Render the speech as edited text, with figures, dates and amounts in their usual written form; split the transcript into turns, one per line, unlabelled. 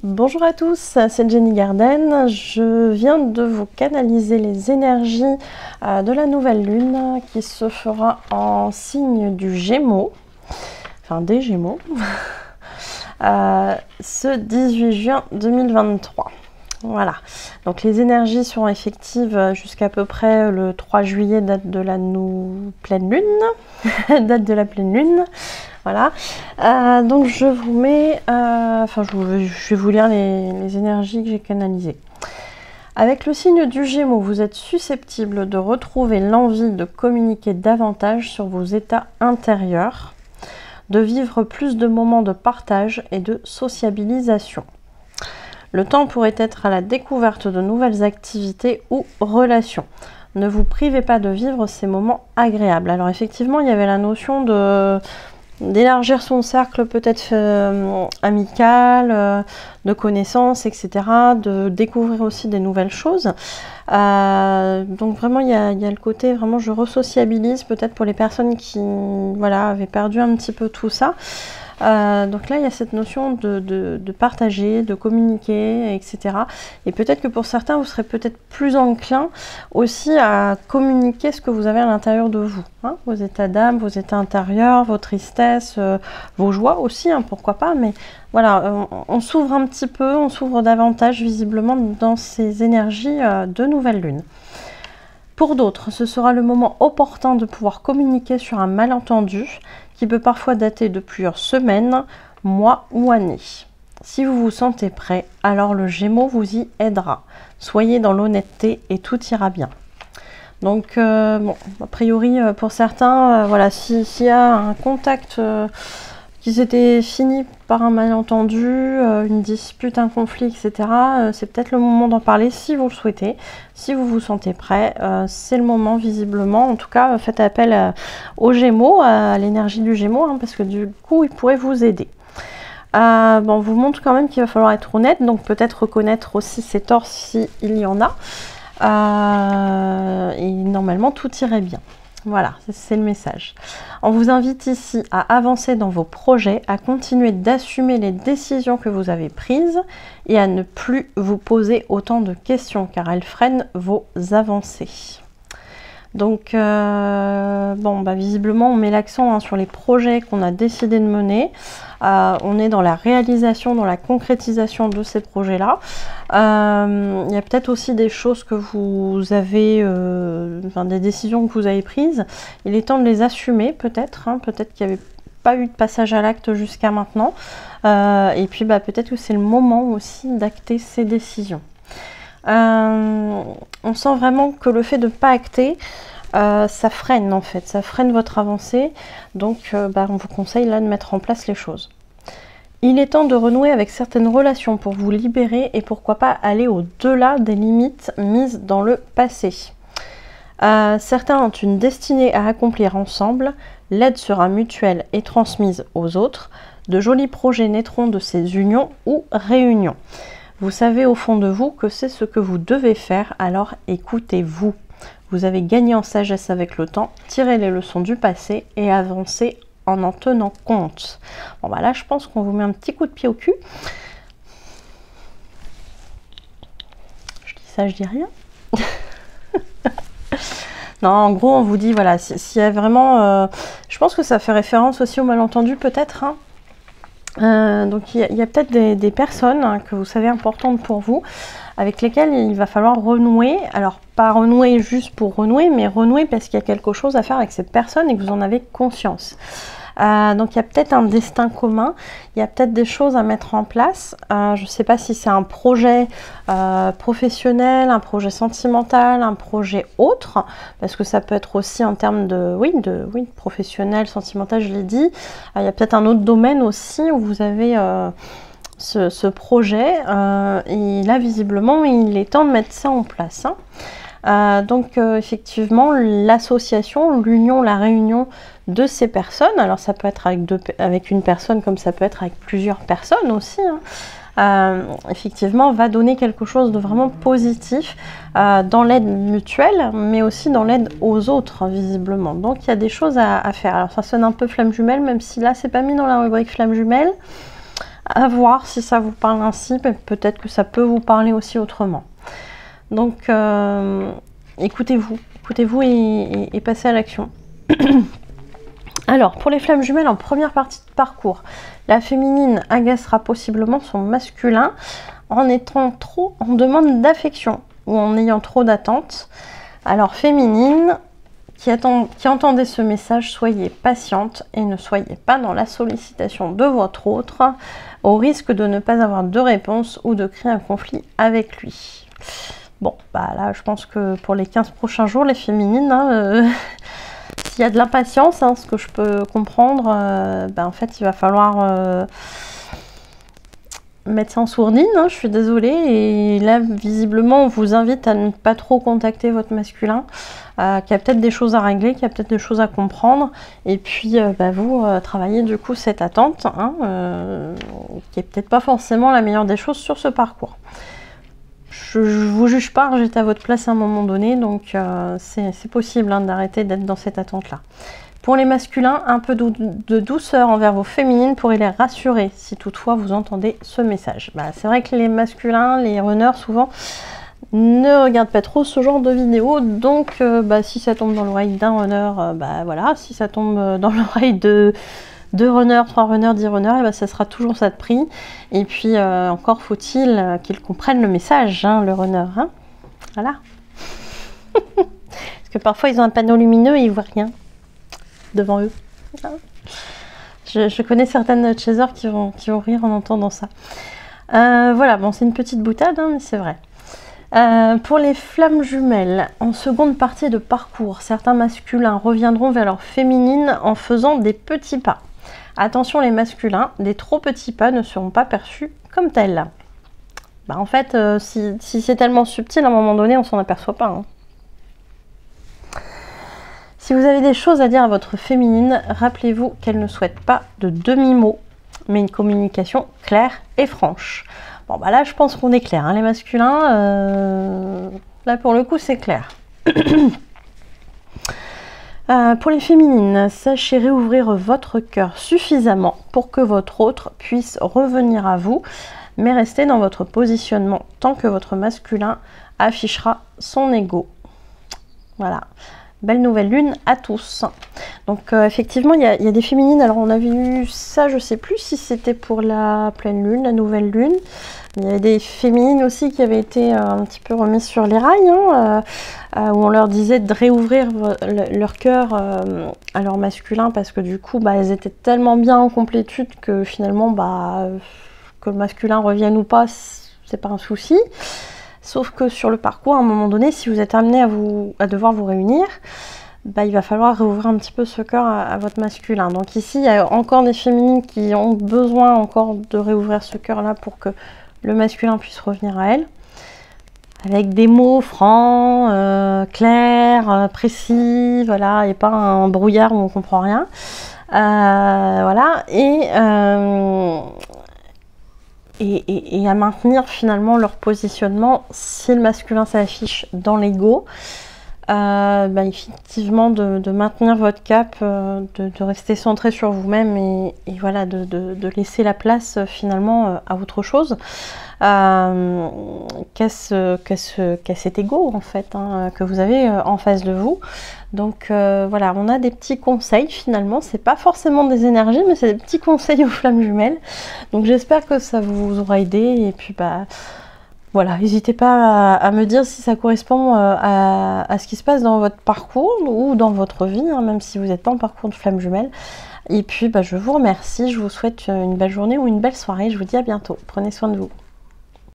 Bonjour à tous, c'est Jenny Garden. Je viens de vous canaliser les énergies de la nouvelle lune qui se fera en signe du Gémeaux, enfin des Gémeaux, ce 18 juin 2023. Voilà, donc les énergies seront effectives jusqu'à peu près le 3 juillet, date de la pleine lune, date de la pleine lune. Voilà, donc je vous mets, je vais vous lire les énergies que j'ai canalisées. Avec le signe du Gémeaux, vous êtes susceptible de retrouver l'envie de communiquer davantage sur vos états intérieurs, de vivre plus de moments de partage et de sociabilisation. Le temps pourrait être à la découverte de nouvelles activités ou relations. Ne vous privez pas de vivre ces moments agréables. Alors effectivement, il y avait la notion d'élargir son cercle peut-être amical, de connaissances, etc., de découvrir aussi des nouvelles choses. Donc vraiment, il y a le côté, vraiment, je resociabilise peut-être pour les personnes qui avaient perdu un petit peu tout ça. Donc là, il y a cette notion de partager, de communiquer, etc. Et peut-être que pour certains, vous serez peut-être plus enclin aussi à communiquer ce que vous avez à l'intérieur de vous. Vos états d'âme, vos états intérieurs, vos tristesses, vos joies aussi, pourquoi pas. Mais voilà, on s'ouvre un petit peu, on s'ouvre davantage visiblement dans ces énergies de nouvelle lune. Pour d'autres, ce sera le moment opportun de pouvoir communiquer sur un malentendu qui peut parfois dater de plusieurs semaines, mois ou années. Si vous vous sentez prêt, alors le Gémeaux vous y aidera. Soyez dans l'honnêteté et tout ira bien. Donc, a priori, pour certains, s'il y a un contact qui s'était fini par un malentendu, une dispute, un conflit, etc., c'est peut-être le moment d'en parler si vous le souhaitez. Si vous vous sentez prêt, c'est le moment visiblement. En tout cas, faites appel aux Gémeaux, à l'énergie du Gémeaux, parce que du coup, il pourrait vous aider. On vous montre quand même qu'il va falloir être honnête, donc peut-être reconnaître aussi ses torts s'il y en a. Et normalement, tout irait bien. Voilà, c'est le message. On vous invite ici à avancer dans vos projets, à continuer d'assumer les décisions que vous avez prises et à ne plus vous poser autant de questions car elles freinent vos avancées. Donc, visiblement, on met l'accent sur les projets qu'on a décidé de mener. On est dans la réalisation, dans la concrétisation de ces projets-là. Il y a peut-être aussi des choses que vous avez, des décisions que vous avez prises. Il est temps de les assumer, peut-être. Peut-être qu'il n'y avait pas eu de passage à l'acte jusqu'à maintenant. Et puis, peut-être que c'est le moment aussi d'acter ces décisions. On sent vraiment que le fait de ne pas acter, ça freine en fait, ça freine votre avancée. Donc on vous conseille là de mettre en place les choses. Il est temps de renouer avec certaines relations pour vous libérer et pourquoi pas aller au-delà des limites mises dans le passé. Certains ont une destinée à accomplir ensemble, l'aide sera mutuelle et transmise aux autres. De jolis projets naîtront de ces unions ou réunions. Vous savez au fond de vous que c'est ce que vous devez faire, alors écoutez-vous. Vous avez gagné en sagesse avec le temps, tirez les leçons du passé et avancez en tenant compte. Là, je pense qu'on vous met un petit coup de pied au cul. Je dis ça, je dis rien. Non, en gros, on vous dit, voilà, s'il y a vraiment... je pense que ça fait référence aussi au malentendu, peut-être, donc il y a peut-être des personnes que vous savez importantes pour vous, avec lesquelles il va falloir renouer. Alors pas renouer juste pour renouer, mais renouer parce qu'il y a quelque chose à faire avec cette personne et que vous en avez conscience. Donc il y a peut-être un destin commun, il y a peut-être des choses à mettre en place. Je ne sais pas si c'est un projet professionnel, un projet sentimental, un projet autre, parce que ça peut être aussi en termes de professionnel, sentimental, je l'ai dit. Il y a peut-être un autre domaine aussi où vous avez ce projet et là visiblement il est temps de mettre ça en place. Donc effectivement l'association, l'union, la réunion de ces personnes, alors ça peut être avec une personne comme ça peut être avec plusieurs personnes aussi, effectivement va donner quelque chose de vraiment positif dans l'aide mutuelle mais aussi dans l'aide aux autres visiblement. Donc il y a des choses à faire. Alors ça sonne un peu flamme jumelle, même si là c'est pas mis dans la rubrique flamme jumelle. À voir si ça vous parle ainsi, mais peut-être que ça peut vous parler aussi autrement. Donc, écoutez-vous et passez à l'action. Alors, pour les flammes jumelles en première partie de parcours, la féminine agacera possiblement son masculin en étant trop en demande d'affection ou en ayant trop d'attentes. Alors, féminine, qui entendez ce message, soyez patiente et ne soyez pas dans la sollicitation de votre autre, au risque de ne pas avoir de réponse ou de créer un conflit avec lui. Bon, bah là, je pense que pour les 15 prochains jours, les féminines, s'il y a de l'impatience, ce que je peux comprendre, en fait, il va falloir mettre ça en sourdine, je suis désolée. Et là, visiblement, on vous invite à ne pas trop contacter votre masculin, qu'il y a peut-être des choses à régler, qu'il y a peut-être des choses à comprendre. Et puis, vous travaillez du coup cette attente, qui est peut-être pas forcément la meilleure des choses sur ce parcours. Je vous juge pas, j'étais à votre place à un moment donné, donc c'est possible d'arrêter d'être dans cette attente-là. Pour les masculins, un peu de douceur envers vos féminines pourrait les rassurer si toutefois vous entendez ce message. C'est vrai que les masculins, les runners, souvent, ne regardent pas trop ce genre de vidéos, donc si ça tombe dans l'oreille d'un runner, voilà, si ça tombe dans l'oreille de 2 runners, 3 runners, 10 runners, ça sera toujours ça de prix. Et puis encore faut-il qu'ils comprennent le message, le runner. Voilà. Parce que parfois ils ont un panneau lumineux et ils voient rien devant eux. Je connais certaines chasers qui vont rire en entendant ça. Voilà, bon, c'est une petite boutade, mais c'est vrai. Pour les flammes jumelles, en seconde partie de parcours, certains masculins reviendront vers leur féminine en faisant des petits pas. Attention les masculins, des trop petits pas ne seront pas perçus comme tels. En fait, si c'est tellement subtil, à un moment donné, on s'en aperçoit pas. Si vous avez des choses à dire à votre féminine, rappelez-vous qu'elle ne souhaite pas de demi-mots, mais une communication claire et franche. Bon, là, je pense qu'on est clair, les masculins. Là, pour le coup, c'est clair. Pour les féminines, sachez réouvrir votre cœur suffisamment pour que votre autre puisse revenir à vous, mais restez dans votre positionnement tant que votre masculin affichera son ego. Voilà. Belle nouvelle lune à tous. Donc effectivement, il y a des féminines. Alors on avait eu ça, je sais plus si c'était pour la pleine lune, la nouvelle lune. Il y avait des féminines aussi qui avaient été un petit peu remises sur les rails, où on leur disait de réouvrir leur cœur à leur masculin parce que du coup, elles étaient tellement bien en complétude que finalement, que le masculin revienne ou pas, c'est pas un souci. Sauf que sur le parcours, à un moment donné, si vous êtes amené à devoir vous réunir, il va falloir réouvrir un petit peu ce cœur à votre masculin. Donc ici, il y a encore des féminines qui ont besoin encore de réouvrir ce cœur-là pour que le masculin puisse revenir à elle. Avec des mots francs, clairs, précis, voilà, et pas un brouillard où on comprend rien. Voilà, et à maintenir finalement leur positionnement si le masculin s'affiche dans l'ego. Effectivement de maintenir votre cap, de rester centré sur vous-même et voilà, de laisser la place finalement à autre chose qu'à cet ego en fait que vous avez en face de vous. Donc voilà, on a des petits conseils finalement, c'est pas forcément des énergies mais c'est des petits conseils aux flammes jumelles. Donc j'espère que ça vous aura aidé et puis voilà, n'hésitez pas à me dire si ça correspond à ce qui se passe dans votre parcours ou dans votre vie, même si vous êtes en parcours de flammes jumelles. Et puis je vous remercie, je vous souhaite une belle journée ou une belle soirée, je vous dis à bientôt, prenez soin de vous.